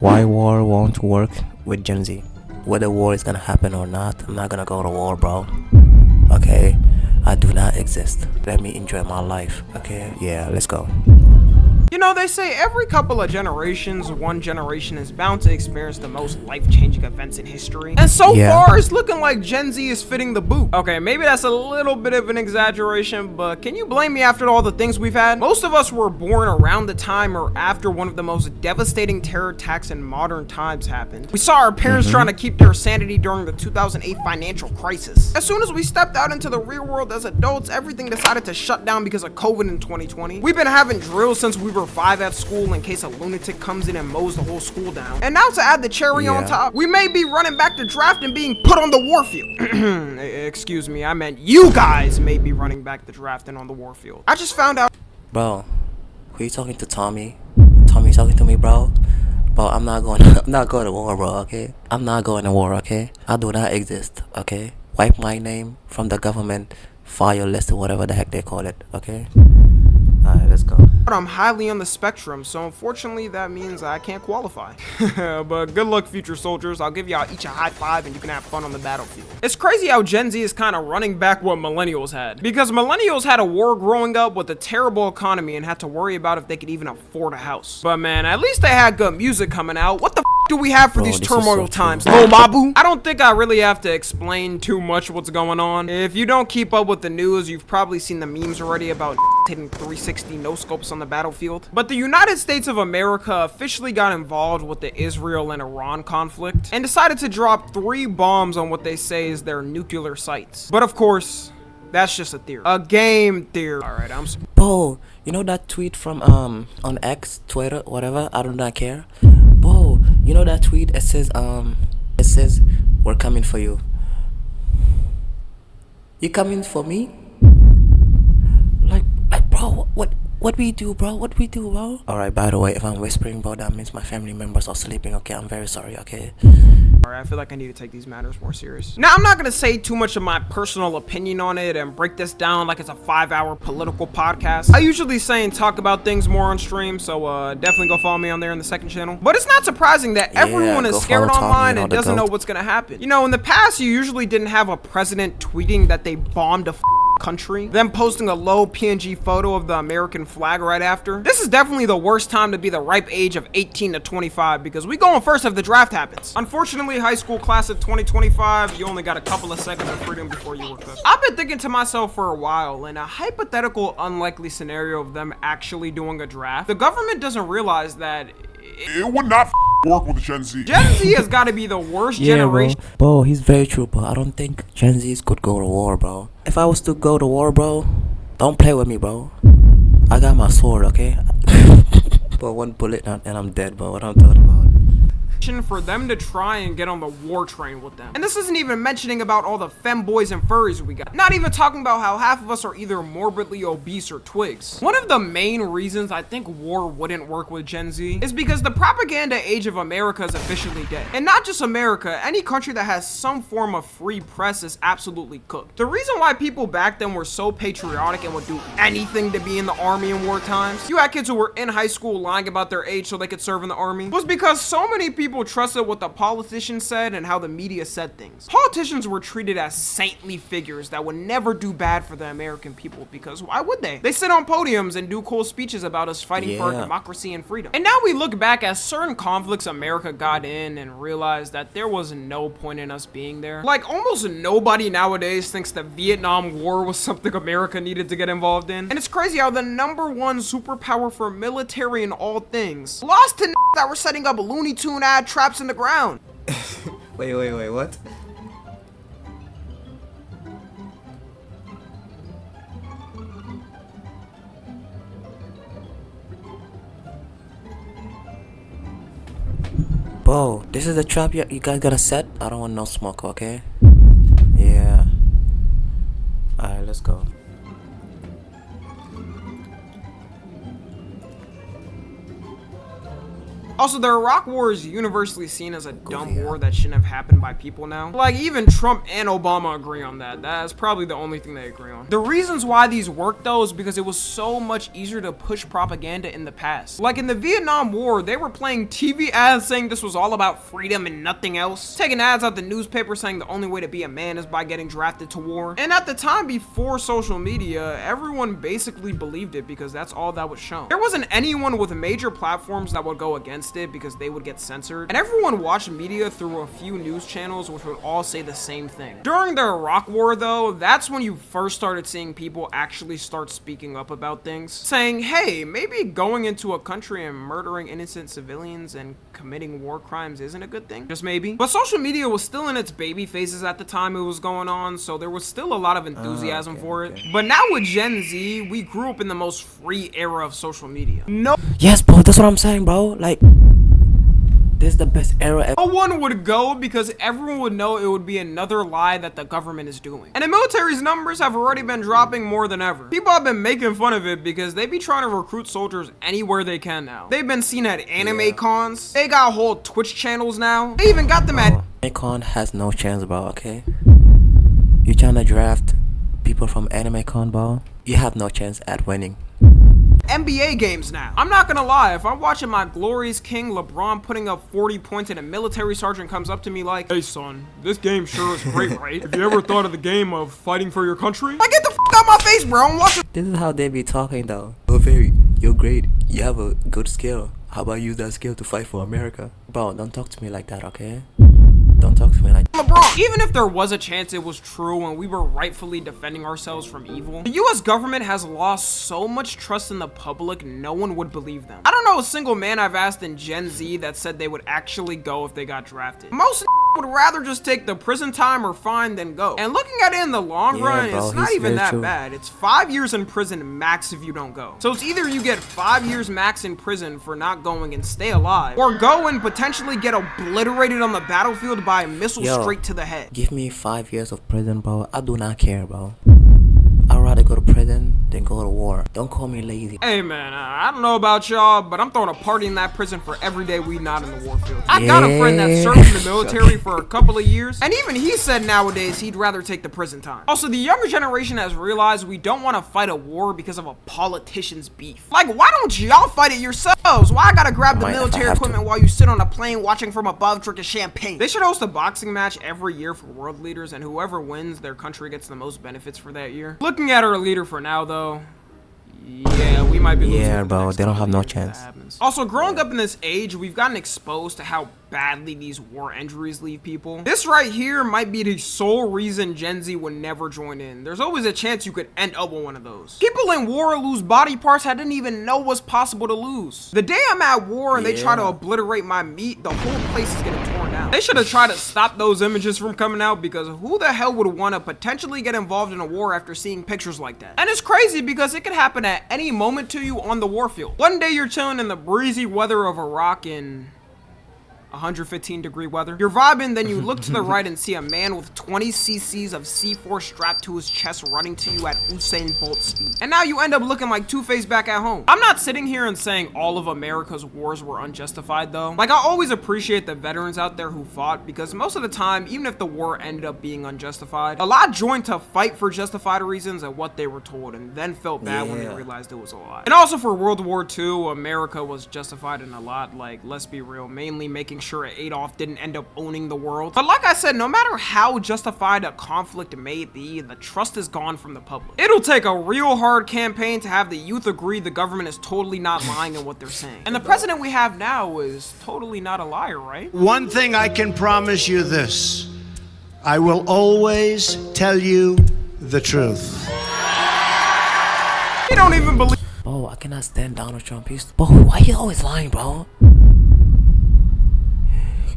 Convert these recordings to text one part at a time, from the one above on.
Why war won't work with Gen Z? Whether war is gonna happen or not, I'm not gonna go to war, bro. Okay? I do not exist. Let me enjoy my life, okay? Yeah, let's go. You know, they say every couple of generations, one generation is bound to experience the most life-changing events in history. And so far, it's looking like Gen Z is fitting the boot. Okay, maybe that's a little bit of an exaggeration, but can you blame me after all the things we've had? Most of us were born around the time or after one of the most devastating terror attacks in modern times happened. We saw our parents trying to keep their sanity during the 2008 financial crisis. As soon as we stepped out into the real world as adults, everything decided to shut down because of COVID in 2020. We've been having drills since we were 5 at school in case a lunatic comes in and mows the whole school down. And now to add the cherry on top, we may be running back to draft and being put on the warfield. Excuse me, I meant you guys may be running back to drafting on the warfield. I just found out. Bro, who you talking to, Tommy? Tommy talking to me, bro? Bro, I'm not going to war, bro, okay? I'm not going to war, okay? I do not exist, okay? Wipe my name from the government file list or whatever the heck they call it, okay? Alright, let's go. I'm highly on the spectrum, so unfortunately that means I can't qualify. But good luck, future soldiers. I'll give y'all each a high five and you can have fun on the battlefield. It's crazy how Gen Z is kind of running back what millennials had. Because millennials had a war growing up with a terrible economy and had to worry about if they could even afford a house. But man, at least they had good music coming out. What the do we have for these turmoil times? Lil Mabu? I don't think I really have to explain too much what's going on. If you don't keep up with the news, you've probably seen the memes already about hitting 360 no scopes on the battlefield. But the United States of America officially got involved with the Israel and Iran conflict and decided to drop 3 bombs on what they say is their nuclear sites. But of course, that's just a theory. A game theory. Alright, Bro, you know that tweet from on X, Twitter, whatever? I do not care. Bro, you know that tweet? It says we're coming for you. You coming for me? Like bro, what we do, bro? What we do, bro? Alright, by the way, if I'm whispering, bro, that means my family members are sleeping, okay? I'm very sorry, okay? Alright, I feel like I need to take these matters more serious. Now, I'm not gonna say too much of my personal opinion on it and break this down like it's a 5-hour political podcast. I usually say and talk about things more on stream, so definitely go follow me on there in the second channel. But it's not surprising that everyone is scared online and doesn't know what's gonna happen. You know, in the past, you usually didn't have a president tweeting that they bombed a country, then posting a low PNG photo of the American flag right after. This is definitely the worst time to be the ripe age of 18 to 25 because we going first if the draft happens. Unfortunately, high school class of 2025, you only got a couple of seconds of freedom before you were cooked. I've been thinking to myself for a while, in a hypothetical unlikely scenario of them actually doing a draft, the government doesn't realize that it would not work with Gen Z. Gen Z has got to be the worst generation. Bro, he's very true, bro. I don't think Gen Zs could go to war, bro. If I was to go to war, bro, don't play with me, bro. I got my sword, okay? But one bullet and I'm dead, bro. What I'm talking about? For them to try and get on the war train with them. And this isn't even mentioning about all the femboys and furries we got. Not even talking about how half of us are either morbidly obese or twigs. One of the main reasons I think war wouldn't work with Gen Z is because the propaganda age of America is officially dead. And not just America, any country that has some form of free press is absolutely cooked. The reason why people back then were so patriotic and would do anything to be in the army in war times, you had kids who were in high school lying about their age so they could serve in the army, was because so many people trusted what the politicians said and how the media said things. Politicians were treated as saintly figures that would never do bad for the American people because why would they? They sit on podiums and do cool speeches about us fighting for our democracy and freedom. And now we look back at certain conflicts America got in and realized that there was no point in us being there. Like almost nobody nowadays thinks the Vietnam War was something America needed to get involved in. And it's crazy how the #1 superpower for military in all things lost to that were setting up Looney Tune ad traps in the ground. Wait, what? Bro, this is the trap you guys gotta set? I don't want no smoke, okay? Yeah. Alright, let's go. Also, the Iraq War is universally seen as a dumb war that shouldn't have happened by people now. Like, even Trump and Obama agree on that. That's probably the only thing they agree on. The reasons why these work, though, is because it was so much easier to push propaganda in the past. Like, in the Vietnam War, they were playing TV ads saying this was all about freedom and nothing else. Taking ads out the newspaper saying the only way to be a man is by getting drafted to war. And at the time before social media, everyone basically believed it because that's all that was shown. There wasn't anyone with major platforms that would go against it because they would get censored. And everyone watched media through a few news channels which would all say the same thing. During the Iraq War, though, that's when you first started seeing people actually start speaking up about things, saying, hey, maybe going into a country and murdering innocent civilians and committing war crimes isn't a good thing. Just maybe. But social media was still in its baby phases at the time it was going on, so there was still a lot of enthusiasm for it. But now with Gen Z, we grew up in the most free era of social media. Yes, bro, that's what I'm saying, bro. Like, this is the best era ever. No one would go because everyone would know it would be another lie that the government is doing. And the military's numbers have already been dropping more than ever. People have been making fun of it because they be trying to recruit soldiers anywhere they can now. They've been seen at anime cons. They got whole Twitch channels now. They even got them at AnimeCon has no chance, bro, okay? You trying to draft people from AnimeCon, bro? You have no chance at winning. NBA games now. I'm not gonna lie, if I'm watching my glorious king LeBron putting up 40 points and a military sergeant comes up to me like, hey son, this game sure is great, right? Have you ever thought of the game of fighting for your country? Like, get the f out my face, bro. I'm watching. This is how they be talking, though. Oh, very, you're great. You have a good skill. How about use that skill to fight for America? Bro, don't talk to me like that, okay? Don't talk to me like that. LeBron. Even if there was a chance it was true and we were rightfully defending ourselves from evil, the US government has lost so much trust in the public, no one would believe them. I don't know a single man I've asked in Gen Z that said they would actually go if they got drafted. Most would rather just take the prison time or fine than go. And looking at it in the long run, bro, it's not he's even very that true. bad. It's 5 years in prison max if you don't go. So it's either you get 5 years max in prison for not going and stay alive, or go and potentially get obliterated on the battlefield by a missile straight to the head. Give me 5 years of prison, bro. I do not care, bro. I'd rather go to prison than go to war. Don't call me lazy. Hey man, I don't know about y'all, but I'm throwing a party in that prison for every day we not in the war field. I got a friend that served in the military for a couple of years, and even he said nowadays he'd rather take the prison time. Also, the younger generation has realized we don't want to fight a war because of a politician's beef. Like, why don't y'all fight it yourselves? Why I gotta grab the Might if I military have to. equipment while you sit on a plane watching from above drinking champagne? They should host a boxing match every year for world leaders, and whoever wins, their country gets the most benefits for that year. Looking at our leader for now, though, yeah, we might be losing. Yeah, for the bro, next they don't couple have no years if that chance. happens. Also, growing up in this age, we've gotten exposed to how badly these war injuries leave people. This right here might be the sole reason Gen Z would never join in. There's always a chance you could end up with one of those. People in war lose body parts I didn't even know was possible to lose. The day I'm at war and they try to obliterate my meat, the whole place is getting torn down. They should have tried to stop those images from coming out, because who the hell would want to potentially get involved in a war after seeing pictures like that? And it's crazy because it could happen at any moment to you on the war field. One day you're chilling in the breezy weather of Iraq in 115-degree weather. You're vibing, then you look to the right and see a man with 20 cc's of C4 strapped to his chest running to you at Usain Bolt speed. And now you end up looking like Two-Face back at home. I'm not sitting here and saying all of America's wars were unjustified though. Like, I always appreciate the veterans out there who fought, because most of the time, even if the war ended up being unjustified, a lot joined to fight for justified reasons and what they were told, and then felt bad when they realized it was a lie. And also for World War II, America was justified in a lot. Like, let's be real, mainly making sure Adolf didn't end up owning the world. But like I said, no matter how justified a conflict may be, the trust is gone from the public. It'll take a real hard campaign to have the youth agree the government is totally not lying in what they're saying. And the president we have now is totally not a liar, right? One thing I can promise you this: I will always tell you the truth. You don't even believe. Bro, I cannot stand Donald Trump. Bro, why you always lying, bro?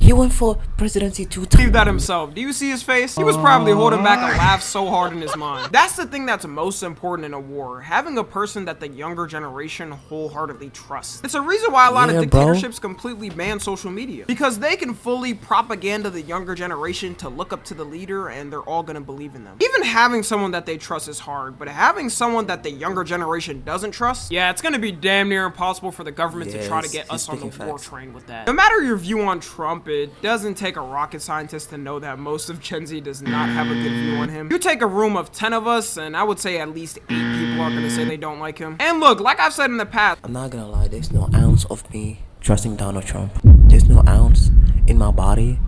He He went for presidency 2 times. Leave that himself. Do you see his face? He was probably holding back a laugh so hard in his mind. That's the thing that's most important in a war. Having a person that the younger generation wholeheartedly trusts. It's a reason why a lot of Yeah, bro. dictatorships completely ban social media. Because they can fully propaganda the younger generation to look up to the leader and they're all gonna believe in them. Even having someone that they trust is hard, but having someone that the younger generation doesn't trust, yeah, it's gonna be damn near impossible for the government to try to Yes, get he's us on the speaking war facts. train with that. No matter your view on Trump, it doesn't take a rocket scientist to know that most of Gen Z does not have a good view on him. You take a room of 10 of us, and I would say at least 8 people are gonna say they don't like him. And look, like I've said in the past, I'm not gonna lie, there's no ounce of me trusting Donald Trump. There's no ounce in my body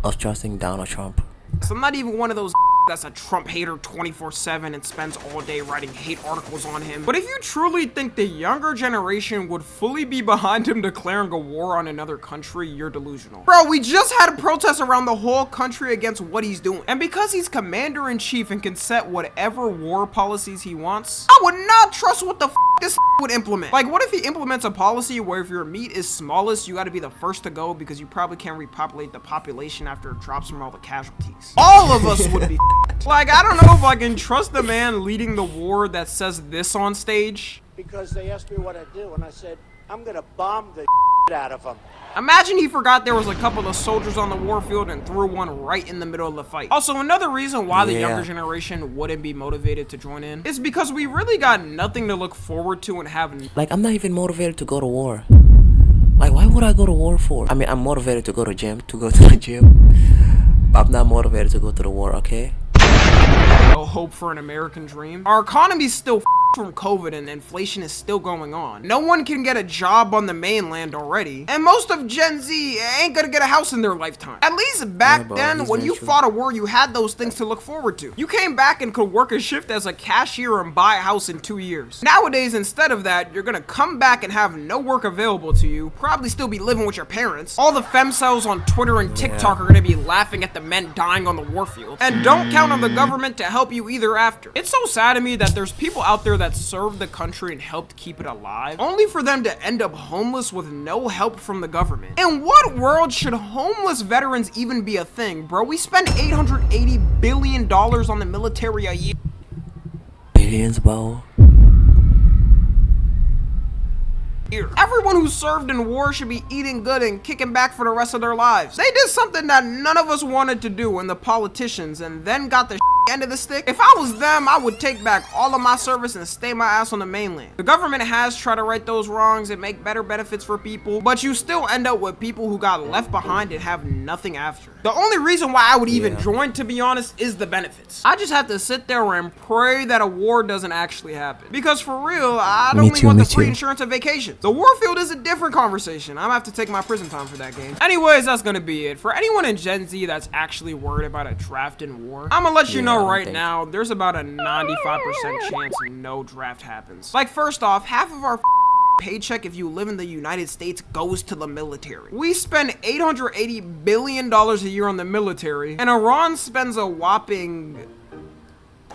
of trusting Donald Trump. so I'm not even one of those that's a Trump hater 24/7 and spends all day writing hate articles on him. But if you truly think the younger generation would fully be behind him declaring a war on another country, you're delusional. Bro, we just had a protest around the whole country against what he's doing. And because he's commander-in-chief and can set whatever war policies he wants, I would not trust what the this would implement. Like, what if he implements a policy where if your meat is smallest, you gotta be the first to go because you probably can't repopulate the population after it drops from all the casualties? All of us would be like, I don't know if I can trust the man leading the war that says this on stage. Because they asked me what I'd do, and I said, I'm gonna bomb the out of them. Imagine he forgot there was a couple of soldiers on the warfield and threw one right in the middle of the fight. Also, another reason why the Yeah. younger generation wouldn't be motivated to join in is because we really got nothing to look forward to and have. Like, I'm not even motivated to go to war. Like, why would I go to war for? I mean, I'm motivated to go to the gym, but I'm not motivated to go to the war, okay? No hope for an American dream. Our economy's still from COVID and inflation is still going on. No one can get a job on the mainland already. And most of Gen Z ain't gonna get a house in their lifetime. At least back Yeah, bro, then, he's when very you true. fought a war, you had those things to look forward to. You came back and could work a shift as a cashier and buy a house in 2 years. Nowadays, instead of that, you're gonna come back and have no work available to you, probably still be living with your parents. All the femcells on Twitter and TikTok are gonna be laughing at the men dying on the warfield. And don't count on the government to help you either after. It's so sad to me that there's people out there that served the country and helped keep it alive, only for them to end up homeless with no help from the government. In what world should homeless veterans even be a thing, bro? We spend $880 billion on the military a year. Billions, bro. Everyone who served in war should be eating good and kicking back for the rest of their lives. They did something that none of us wanted to do in the politicians and then got the end of the stick. If I was them, I would take back all of my service and stay my ass on the mainland. The government has tried to right those wrongs and make better benefits for people, but you still end up with people who got left behind and have nothing after. The only reason why I would even join, to be honest, is the benefits. I just have to sit there and pray that a war doesn't actually happen. Because for real, I don't really want the free insurance and vacation. The warfield is a different conversation. I'm gonna have to take my prison time for that game. Anyways, that's gonna be it. For anyone in Gen Z that's actually worried about a draft in war, I'm gonna let you know right now, there's about a 95% chance no draft happens. Like, first off, half of our paycheck if you live in the United States goes to the military. We spend $880 billion a year on the military, and Iran spends a whopping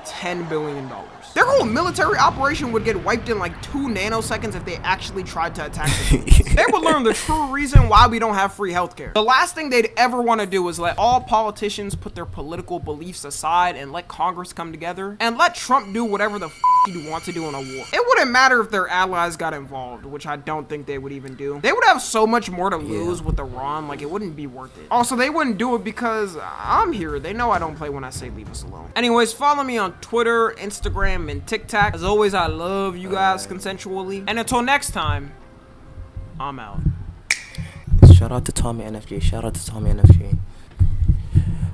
$10 billion. Their whole military operation would get wiped in like 2 nanoseconds if they actually tried to attack the civilians. They would learn the true reason why we don't have free healthcare. The last thing they'd ever want to do is let all politicians put their political beliefs aside and let Congress come together and let Trump do whatever the he'd want to do in a war. It wouldn't matter if their allies got involved, which I don't think they would even do. They would have so much more to lose with Iran, like it wouldn't be worth it. Also, they wouldn't do it because I'm here. They know I don't play when I say leave us alone. Anyways, follow me on Twitter, Instagram, and TikTok. As always, I love you guys consensually. And until next time, I'm out. Shout out to Tommy NFG. Shout out to Tommy NFG.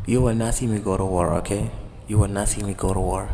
You will not see me go to war, okay? You will not see me go to war.